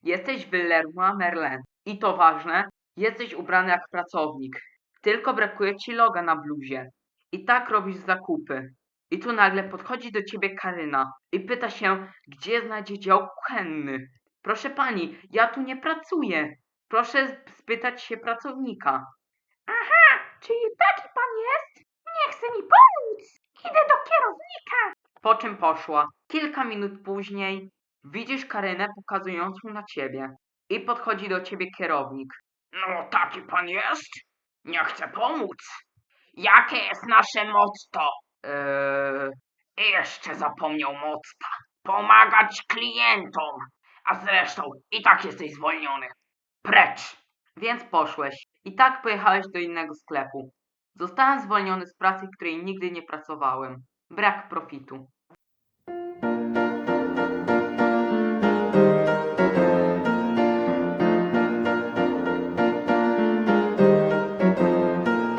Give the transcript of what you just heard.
Jesteś w Leroy Merlin. I to ważne, jesteś ubrany jak pracownik. Tylko brakuje ci loga na bluzie. I tak robisz zakupy. I tu nagle podchodzi do ciebie Karyna i pyta się, gdzie znajdzie dział kuchenny. Proszę pani, ja tu nie pracuję. Proszę spytać się pracownika. Aha, czyli taki pan jest? Nie chce mi pomóc. Idę do kierownika. Po czym poszła. Kilka minut później widzisz Karynę pokazującą na ciebie. I podchodzi do ciebie kierownik. No taki pan jest? Nie chce pomóc. Jakie jest nasze motto? Jeszcze zapomniał motta. Pomagać klientom. A zresztą i tak jesteś zwolniony. Precz. Więc poszłeś. I tak pojechałeś do innego sklepu. Zostałem zwolniony z pracy, w której nigdy nie pracowałem. Brak profitu.